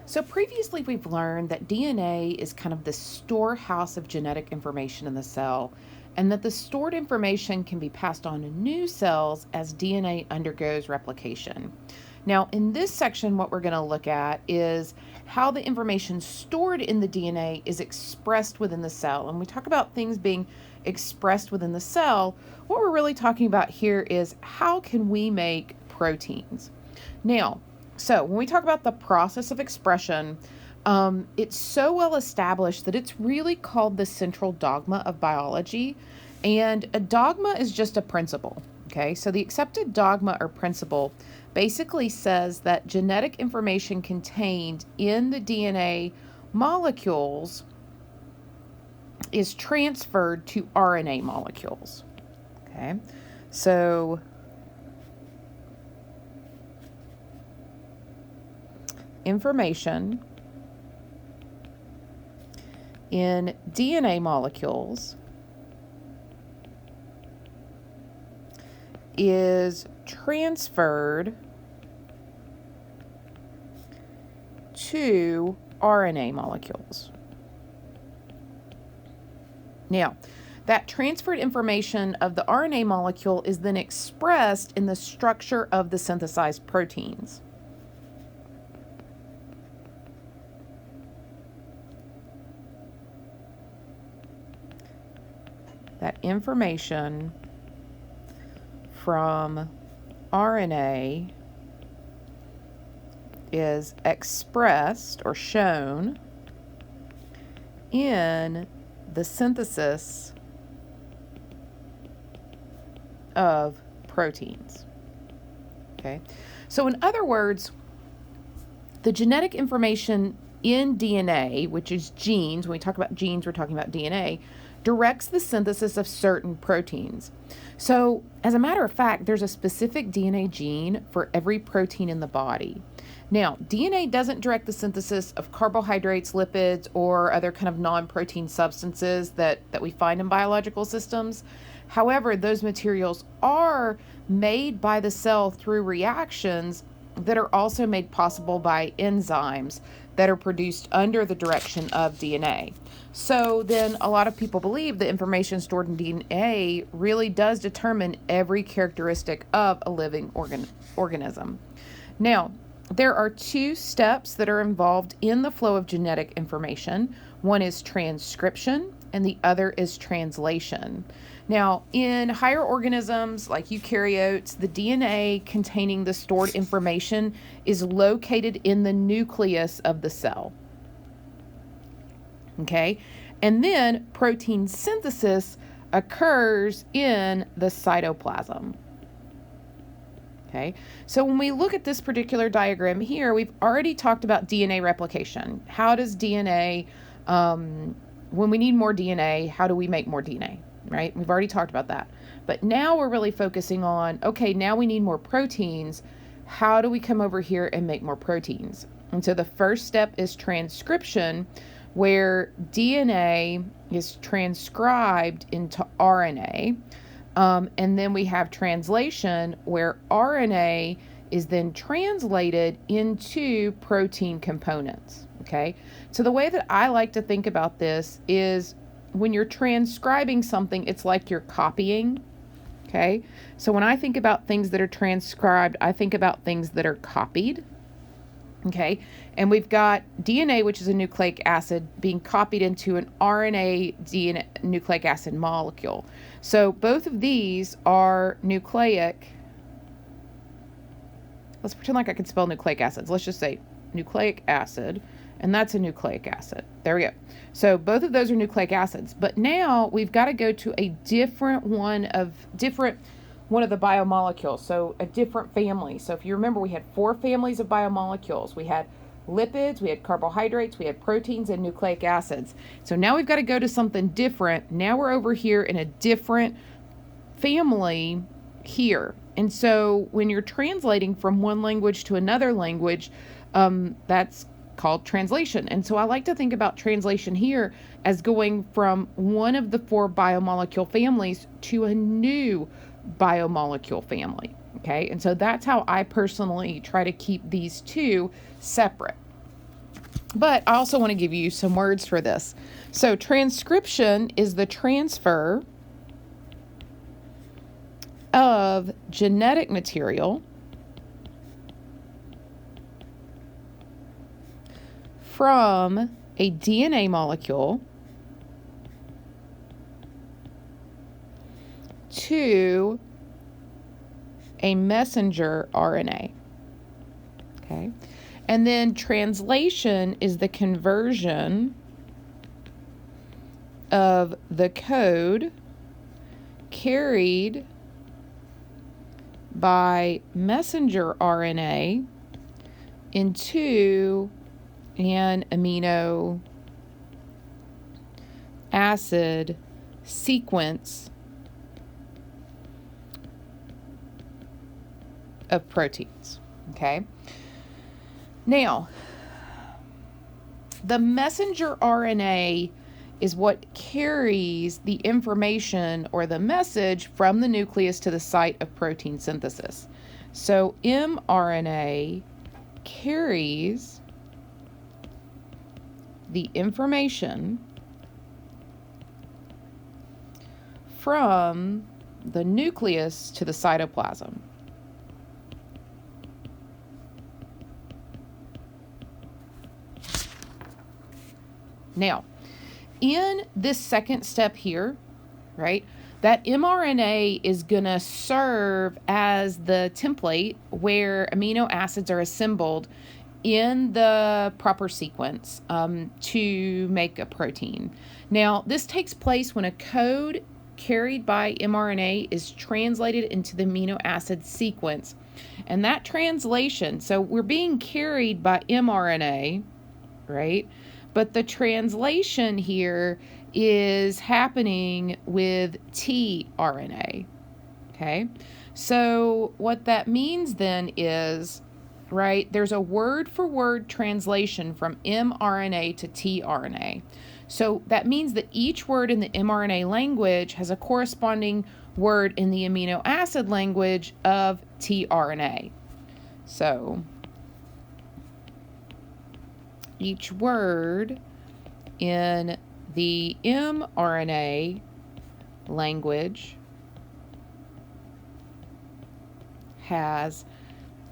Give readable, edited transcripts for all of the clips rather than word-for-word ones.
So previously we've learned that DNA is kind of the storehouse of genetic information in the cell, and that the stored information can be passed on to new cells as DNA undergoes replication. Now, in this section, what we're going to look at is how the information stored in the DNA is expressed within the cell. And we talk about things being expressed within the cell. What we're really talking about here is how can we make proteins? Now, so when we talk about the process of expression, it's so well established that it's really called the central dogma of biology. And a dogma is just a principle. Okay, so the accepted dogma or principle basically says that genetic information contained in the DNA molecules is transferred to RNA molecules. Okay, so information in DNA molecules is transferred to RNA molecules. Now, that transferred information of the RNA molecule is then expressed in the structure of the synthesized proteins. That information from RNA is expressed or shown in the synthesis of proteins. Okay, so in other words, the genetic information in DNA, which is genes, when we talk about genes, we're talking about DNA, directs the synthesis of certain proteins. So, as a matter of fact, there's a specific DNA gene for every protein in the body. Now, DNA doesn't direct the synthesis of carbohydrates, lipids, or other kind of non-protein substances that we find in biological systems. However, those materials are made by the cell through reactions that are also made possible by enzymes that are produced under the direction of DNA. So then a lot of people believe the information stored in DNA really does determine every characteristic of a living organism. Now, there are two steps that are involved in the flow of genetic information. One is transcription and the other is translation. Now, in higher organisms like eukaryotes, the DNA containing the stored information is located in the nucleus of the cell. Okay, and then protein synthesis occurs in the cytoplasm. Okay, so when we look at this particular diagram here, we've already talked about DNA replication. How does DNA, when we need more DNA, how do we make more DNA, right? We've already talked about that. But now we're really focusing on, okay, now we need more proteins. How do we come over here and make more proteins? And so the first step is transcription, where DNA is transcribed into RNA. And then we have translation, where RNA is then translated into protein components. Okay, so the way that I like to think about this is when you're transcribing something, it's like you're copying. Okay, so when I think about things that are transcribed, I think about things that are copied. Okay, and we've got DNA, which is a nucleic acid, being copied into an RNA DNA nucleic acid molecule. So both of these are nucleic. Let's pretend like I can spell nucleic acids. Let's just say nucleic acid, and that's a nucleic acid. There we go. So both of those are nucleic acids. But now we've got to go to a different one of the biomolecules, so a different family. So if you remember, we had 4 families of biomolecules. We had lipids, we had carbohydrates, we had proteins, and nucleic acids. So now we've got to go to something different. Now we're over here in a different family here. And so when you're translating from one language to another language, that's called translation. And so I like to think about translation here as going from one of the 4 biomolecule families to a new biomolecule family. Okay, and so that's how I personally try to keep these two separate. But I also want to give you some words for this. So transcription is the transfer of genetic material from a DNA molecule to a messenger RNA. Okay. And then translation is the conversion of the code carried by messenger RNA into an amino acid sequence of proteins. Okay. Now, the messenger RNA is what carries the information or the message from the nucleus to the site of protein synthesis. So mRNA carries the information from the nucleus to the cytoplasm. Now, in this second step here, right, that mRNA is going to serve as the template where amino acids are assembled in the proper sequence to make a protein. Now, this takes place when a code carried by mRNA is translated into the amino acid sequence. And that translation, so we're being carried by mRNA, right? But the translation here is happening with tRNA, okay? So what that means then is, right, there's a word-for-word translation from mRNA to tRNA. So that means that each word in the mRNA language has a corresponding word in the amino acid language of tRNA. So each word in the mRNA language has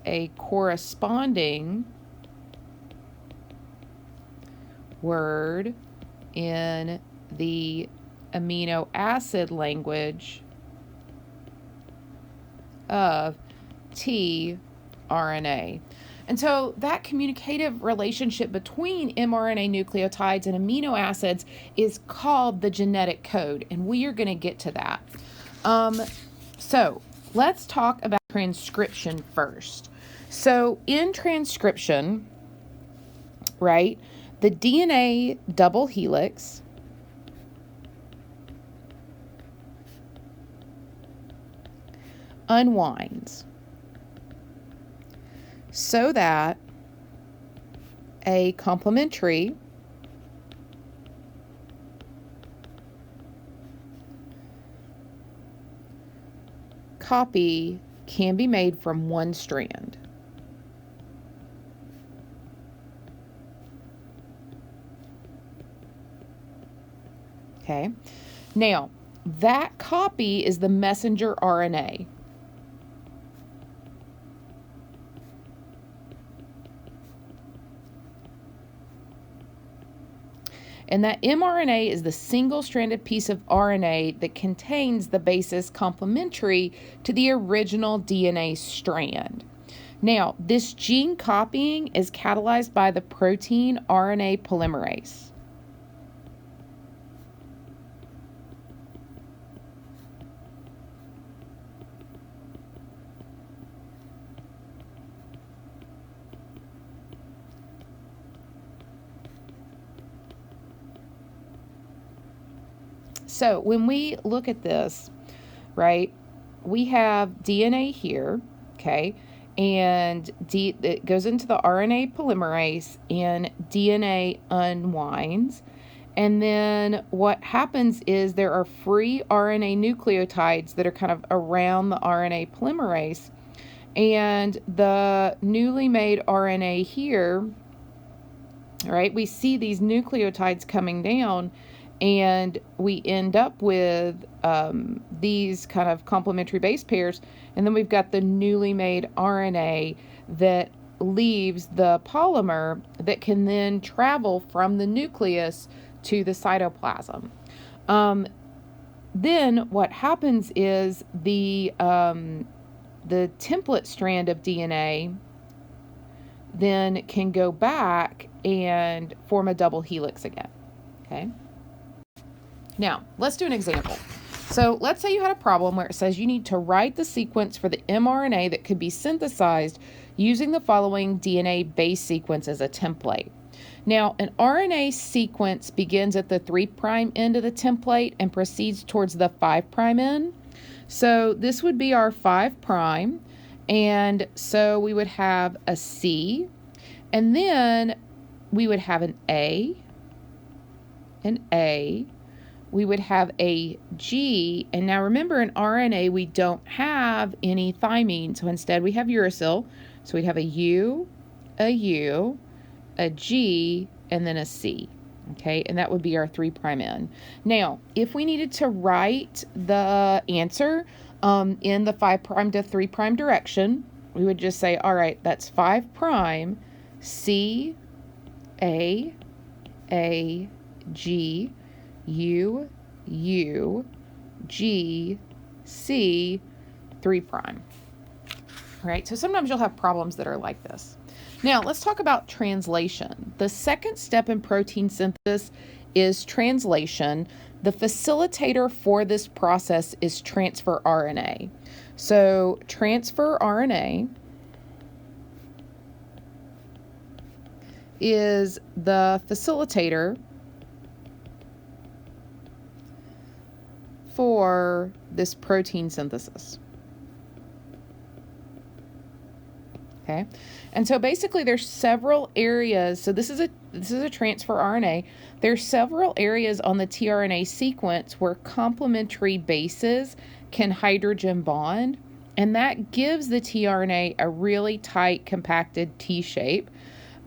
a corresponding word in the amino acid language of tRNA. And so that communicative relationship between mRNA nucleotides and amino acids is called the genetic code, and we are going to get to that. So let's talk about transcription first. So in transcription, right, the DNA double helix unwinds so that a complementary copy can be made from one strand. Okay. Now, that copy is the messenger RNA. And that mRNA is the single-stranded piece of RNA that contains the bases complementary to the original DNA strand. Now, this gene copying is catalyzed by the protein RNA polymerase. So when we look at this, right, we have DNA here, okay, and it goes into the RNA polymerase and DNA unwinds. And then what happens is there are free RNA nucleotides that are kind of around the RNA polymerase. And the newly made RNA here right? We see these nucleotides coming down, and we end up with these kind of complementary base pairs, and then we've got the newly made RNA that leaves the polymer that can then travel from the nucleus to the cytoplasm. Then what happens is the template strand of DNA then can go back and form a double helix again, okay? Now, let's do an example. So let's say you had a problem where it says you need to write the sequence for the mRNA that could be synthesized using the following DNA base sequence as a template. Now, an RNA sequence begins at the 3' end of the template and proceeds towards the 5' end. So this would be our 5', and so we would have a C, and then we would have an A, we would have a G, and now remember in RNA we don't have any thymine, so instead we have uracil, so we'd have a U, a G, and then a C. Okay, and that would be our 3' end. Now, if we needed to write the answer in the 5' to 3' direction, we would just say, all right, that's 5', C, A, G, U, G, C, 3'. All right, so sometimes you'll have problems that are like this. Now, let's talk about translation. The second step in protein synthesis is translation. The facilitator for this process is transfer RNA. So, transfer RNA is the facilitator for this protein synthesis. Okay, and so basically there's several areas. So this is a transfer RNA. There's several areas on the tRNA sequence where complementary bases can hydrogen bond, and that gives the tRNA a really tight, compacted T shape.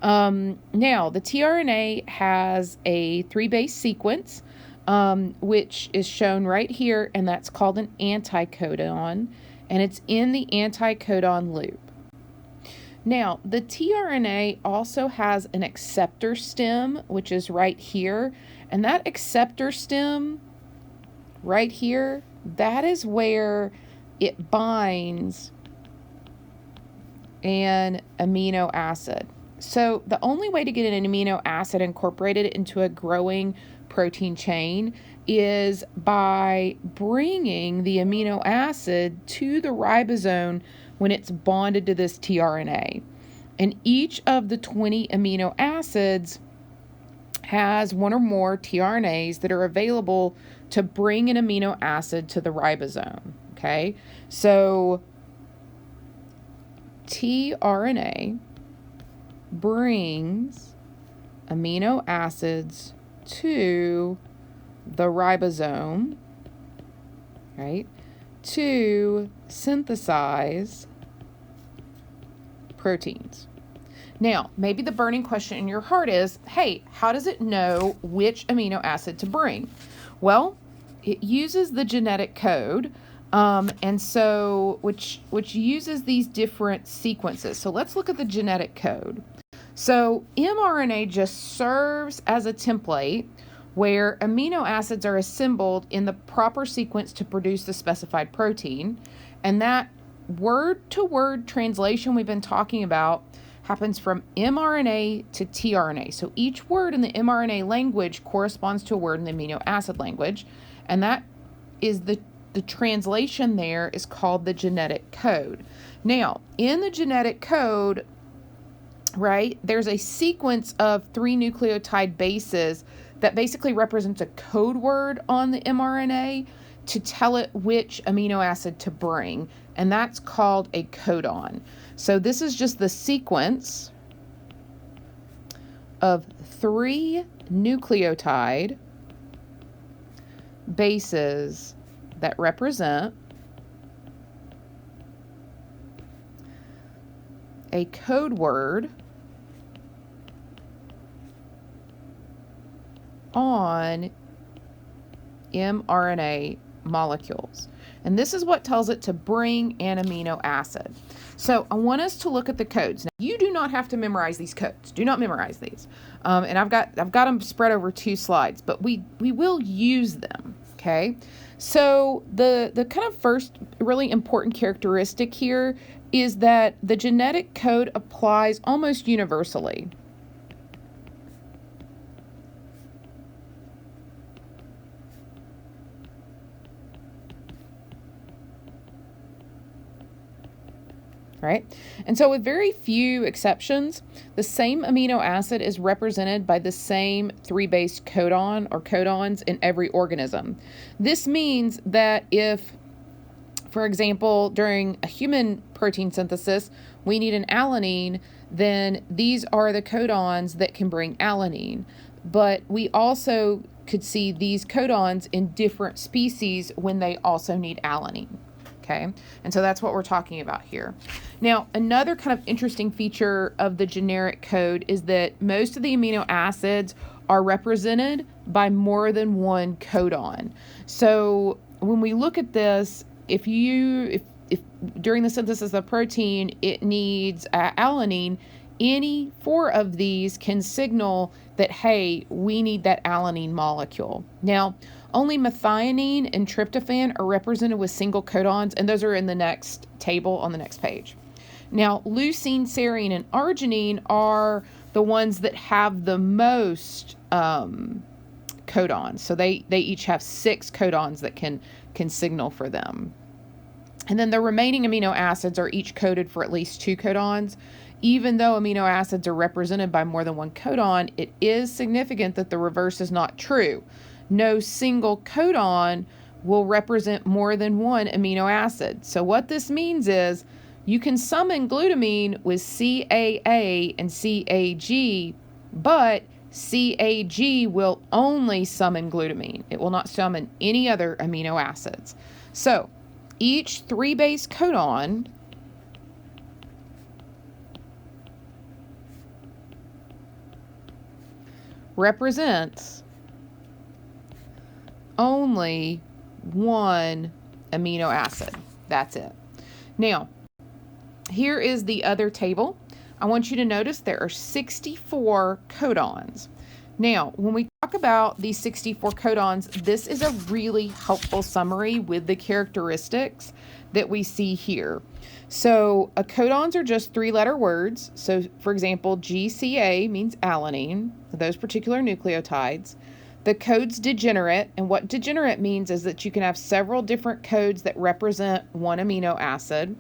Now the tRNA has a 3-base sequence, which is shown right here, and that's called an anticodon, and it's in the anticodon loop. Now, the tRNA also has an acceptor stem, which is right here, and that acceptor stem right here, that is where it binds an amino acid. So the only way to get an amino acid incorporated into a growing protein chain is by bringing the amino acid to the ribosome when it's bonded to this tRNA. And each of the 20 amino acids has one or more tRNAs that are available to bring an amino acid to the ribosome. Okay, so tRNA brings amino acids to the ribosome, right, to synthesize proteins. Now, maybe the burning question in your heart is, hey, how does it know which amino acid to bring? Well, it uses the genetic code, and so which uses these different sequences. So let's look at the genetic code. So mRNA just serves as a template where amino acids are assembled in the proper sequence to produce the specified protein, and that word-to-word translation we've been talking about happens from mRNA to tRNA. So each word in the mRNA language corresponds to a word in the amino acid language, and that is the translation there is called the genetic code. Now, in the genetic code, right, there's a sequence of 3 nucleotide bases that basically represents a code word on the mRNA to tell it which amino acid to bring, and that's called a codon. So this is just the sequence of 3 nucleotide bases that represent a code word on mRNA molecules. And this is what tells it to bring an amino acid. So I want us to look at the codes. Now, you do not have to memorize these codes. Do not memorize these. And I've got them spread over 2 slides, but we will use them. Okay. So the kind of first really important characteristic here is that the genetic code applies almost universally. Right? And so with very few exceptions, the same amino acid is represented by the same 3-base codon or codons in every organism. This means that if, for example, during a human protein synthesis, we need an alanine, then these are the codons that can bring alanine. But we also could see these codons in different species when they also need alanine. Okay, and so that's what we're talking about here. Now, another kind of interesting feature of the generic code is that most of the amino acids are represented by more than one codon. So when we look at this, if during the synthesis of protein it needs alanine, any 4 of these can signal that, hey, we need that alanine molecule. Now, only methionine and tryptophan are represented with single codons, and those are in the next table on the next page. Now, leucine, serine, and arginine are the ones that have the most codons. So they each have 6 codons that can signal for them. And then the remaining amino acids are each coded for at least 2 codons. Even though amino acids are represented by more than one codon, it is significant that the reverse is not true. No single codon will represent more than one amino acid. So what this means is you can summon glutamine with CAA and CAG, but CAG will only summon glutamine. It will not summon any other amino acids. So each 3-base codon represents only one amino acid. That's it. Now, here is the other table. I want you to notice there are 64 codons. Now, when we talk about these 64 codons, this is a really helpful summary with the characteristics that we see here. So, codons are just 3-letter words. So, for example, GCA means alanine, those particular nucleotides. The code's degenerate, and what degenerate means is that you can have several different codes that represent one amino acid,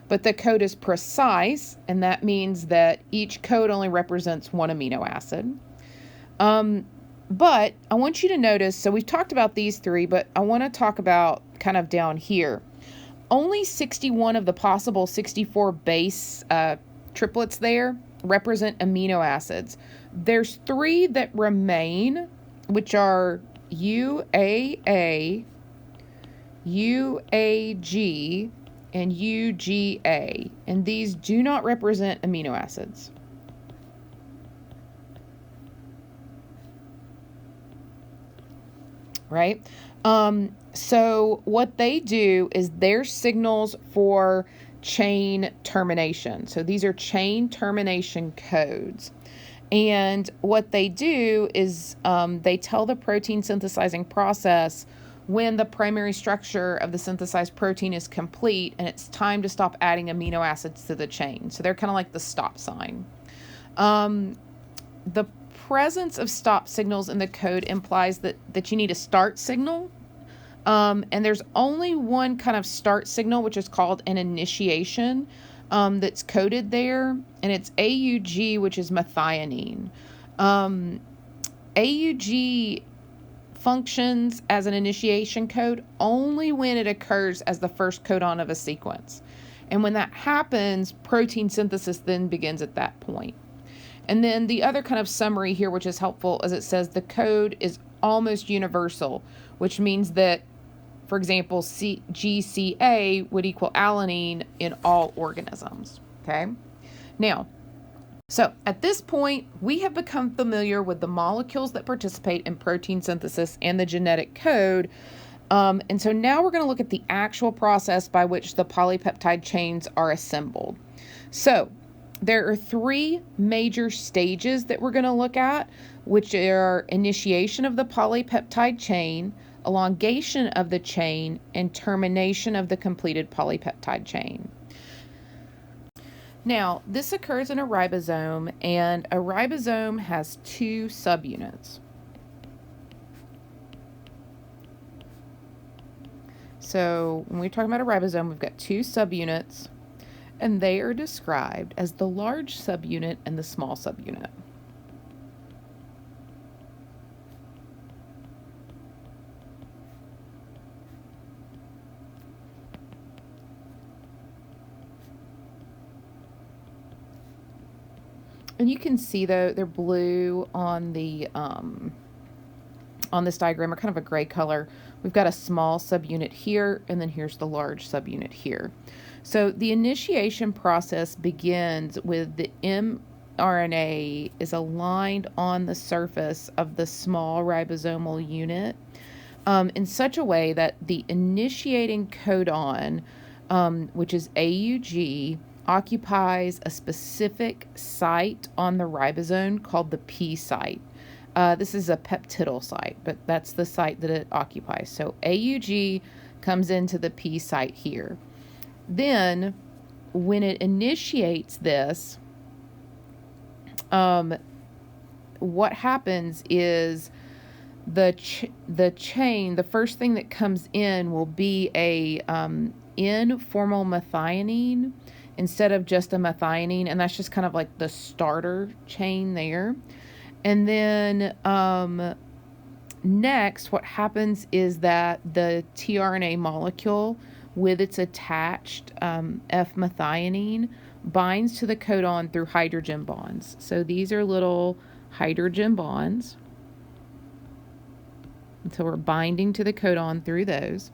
but the code is precise, and that means that each code only represents one amino acid. But I want you to notice, so we've talked about these 3, but I want to talk about kind of down here. Only 61 of the possible 64 base triplets there represent amino acids. There's 3 that remain, which are UAA, UAG, and UGA, and these do not represent amino acids. Right? So what they do is they're signals for chain termination. So these are chain termination codes. And what they do is they tell the protein synthesizing process when the primary structure of the synthesized protein is complete and it's time to stop adding amino acids to the chain. So they're kind of like the stop sign. The presence of stop signals in the code implies that you need a start signal. And there's only one kind of start signal, which is called an initiation, that's coded there, and it's AUG, which is methionine. AUG functions as an initiation code only when it occurs as the first codon of a sequence. And when that happens, protein synthesis then begins at that point. And then the other kind of summary here, which is helpful, is it says the code is almost universal, which means that, for example, GCA would equal alanine in all organisms. Okay. Now, So at this point, we have become familiar with the molecules that participate in protein synthesis and the genetic code. And so now we're going to look at the actual process by which the polypeptide chains are assembled. So there are three major stages that we're going to look at, which are initiation of the polypeptide chain, elongation of the chain, and termination of the completed polypeptide chain. Now, this occurs in a ribosome, and a ribosome has two subunits. So when we're talking about a ribosome, we've got two subunits, and they are described as the large subunit and the small subunit. And you can see though they're blue on the on this diagram, are kind of a gray color. We've got a small subunit here, and then here's the large subunit here. So the initiation process begins with the mRNA is aligned on the surface of the small ribosomal unit in such a way that the initiating codon, which is AUG, occupies a specific site on the ribosome called the P site. This is a peptidyl site, but that's the site that it occupies. So AUG comes into the P site here. Then when it initiates this, what happens is the chain, the first thing that comes in will be a N-formyl methionine instead of just a methionine, and that's just kind of like the starter chain there. And then next, what happens is that the tRNA molecule with its attached F-methionine binds to the codon through hydrogen bonds. So these are little hydrogen bonds. And so we're binding to the codon through those.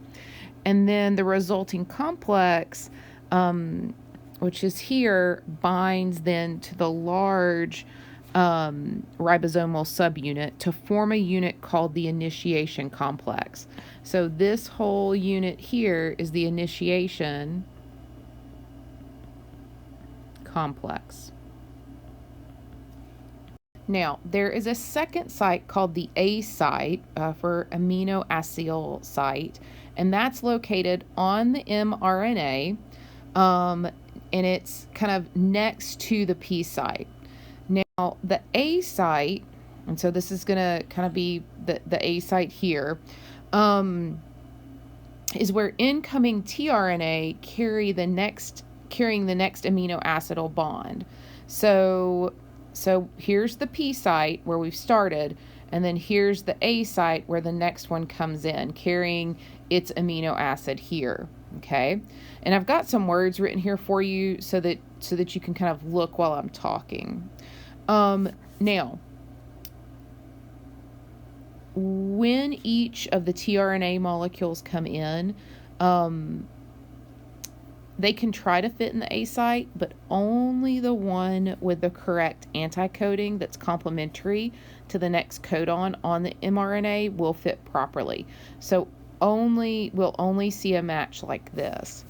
And then the resulting complex, which is here, binds then to the large ribosomal subunit to form a unit called the initiation complex. So this whole unit here is the initiation complex. Now, there is a second site called the A site for aminoacyl site, and that's located on the mRNA, and it's kind of next to the P site. Now, the A site, and so this is going to kind of be the A site here, is where incoming tRNA carrying the next amino acidyl bond. So here's the P site where we've started, and then here's the A site where the next one comes in, carrying its amino acid here. Okay, and I've got some words written here for you so that you can kind of look while I'm talking. Now, when each of the tRNA molecules come in, they can try to fit in the A site, but only the one with the correct anti-coding that's complementary to the next codon on the mRNA will fit properly. So we'll only see a match like this.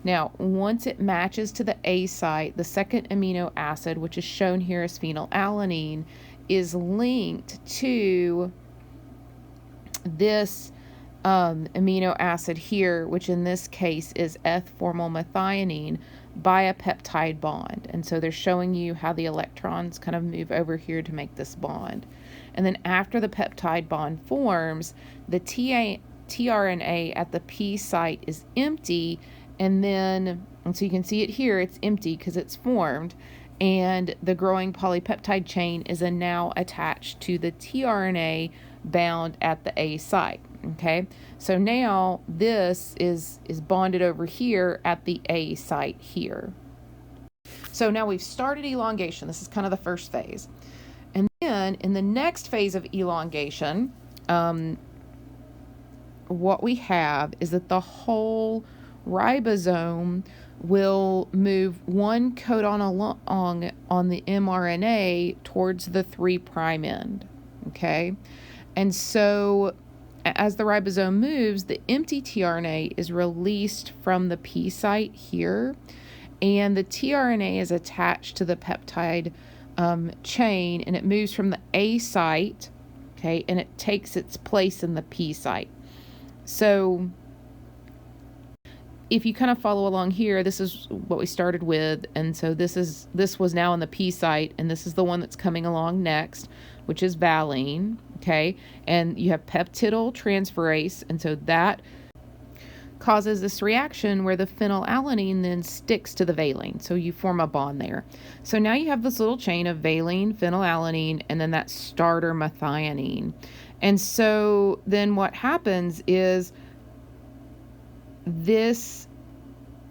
Now, once it matches to the A site, the second amino acid, which is shown here as phenylalanine, is linked to this amino acid here, which in this case is F-formyl methionine, by a peptide bond. And so they're showing you how the electrons kind of move over here to make this bond. And then after the peptide bond forms, the tRNA at the P site is empty, and so you can see it here, it's empty because it's formed, and the growing polypeptide chain is now attached to the tRNA bound at the A site. Okay, so now this is bonded over here at the A site here. So now we've started elongation. This is kind of the first phase. And then in the next phase of elongation, what we have is that the whole ribosome will move one codon along on the mRNA towards the 3' end, okay? And so as the ribosome moves, the empty tRNA is released from the P site here, and the tRNA is attached to the peptide chain, and it moves from the A site, okay, and it takes its place in the P site. So if you kind of follow along here, this is what we started with, and so this was now in the P site, and this is the one that's coming along next, which is valine, okay? And you have peptidyl transferase, and so that causes this reaction where the phenylalanine then sticks to the valine, so you form a bond there. So now you have this little chain of valine, phenylalanine, and then that starter methionine. And so then what happens is this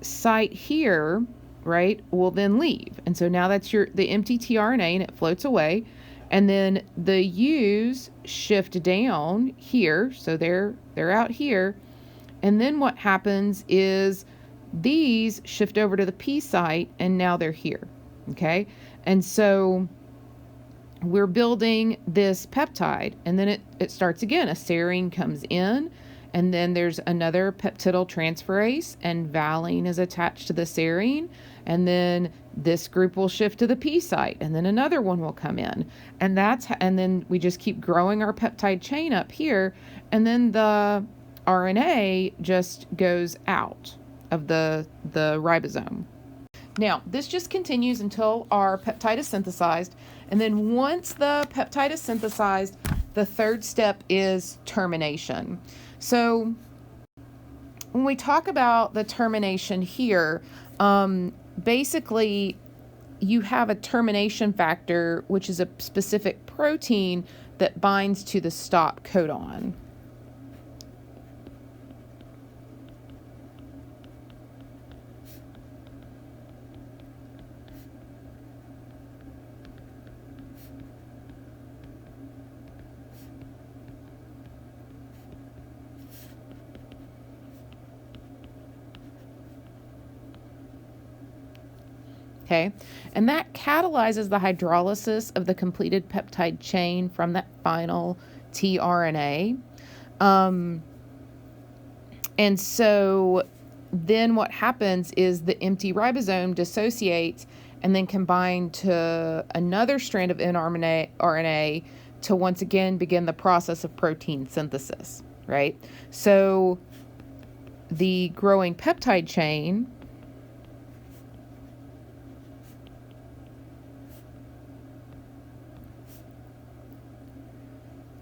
site here, right, will then leave. And so now that's the empty tRNA, and it floats away. And then the U's shift down here, so they're out here. And then what happens is these shift over to the P site, and now they're here, okay? And so we're building this peptide, and then it starts again. A serine comes in, and then there's another peptidyl transferase, and valine is attached to the serine, and then this group will shift to the P site, and then another one will come in, and then we just keep growing our peptide chain up here, and then the RNA just goes out of the ribosome. Now, this just continues until our peptide is synthesized, and then once the peptide is synthesized, the third step is termination. So when we talk about the termination here, basically you have a termination factor, which is a specific protein that binds to the stop codon. Okay, and that catalyzes the hydrolysis of the completed peptide chain from that final tRNA. And so then what happens is the empty ribosome dissociates and then combine to another strand of mRNA to once again begin the process of protein synthesis, right? So the growing peptide chain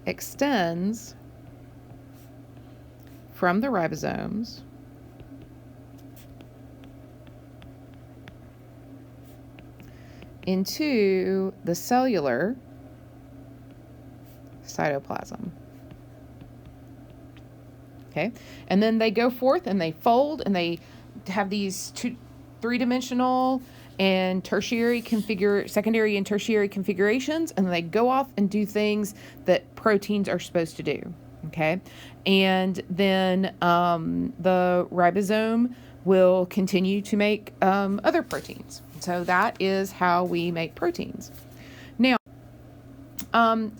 extends from the ribosomes into the cellular cytoplasm. Okay, and then they go forth and they fold, and they have these three-dimensional and secondary and tertiary configurations, and they go off and do things that proteins are supposed to do, okay? And then the ribosome will continue to make other proteins. So that is how we make proteins. Now,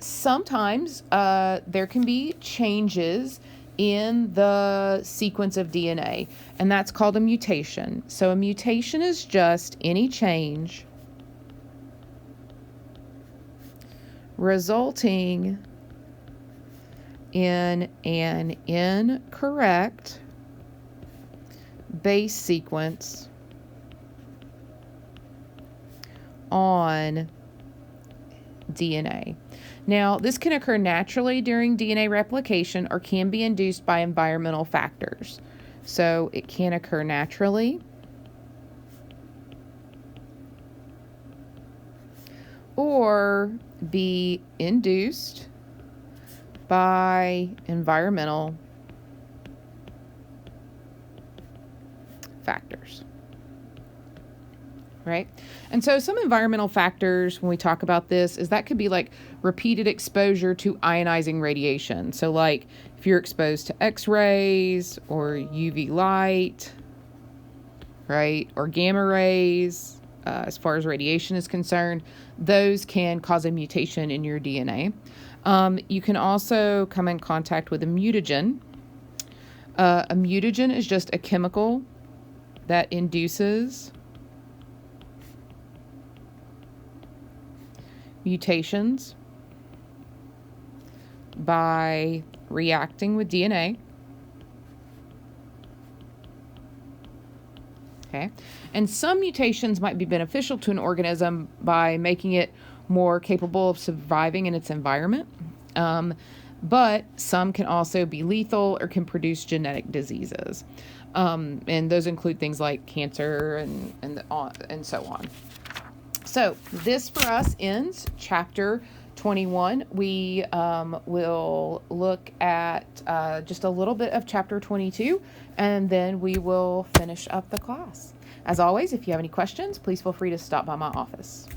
sometimes there can be changes in the sequence of DNA, and that's called a mutation. So a mutation is just any change resulting in an incorrect base sequence on DNA. Now, this can occur naturally during DNA replication or can be induced by environmental factors. So it can occur naturally or be induced by environmental factors. Right? And so some environmental factors, when we talk about this, is that could be like repeated exposure to ionizing radiation. So like if you're exposed to X-rays or UV light, right? Or gamma rays, as far as radiation is concerned, those can cause a mutation in your DNA. You can also come in contact with a mutagen. A mutagen is just a chemical that induces mutations by reacting with DNA. Okay. And some mutations might be beneficial to an organism by making it more capable of surviving in its environment. But some can also be lethal or can produce genetic diseases. And those include things like cancer and so on. So this for us ends chapter 21. We will look at just a little bit of chapter 22, and then we will finish up the class. As always, if you have any questions, please feel free to stop by my office.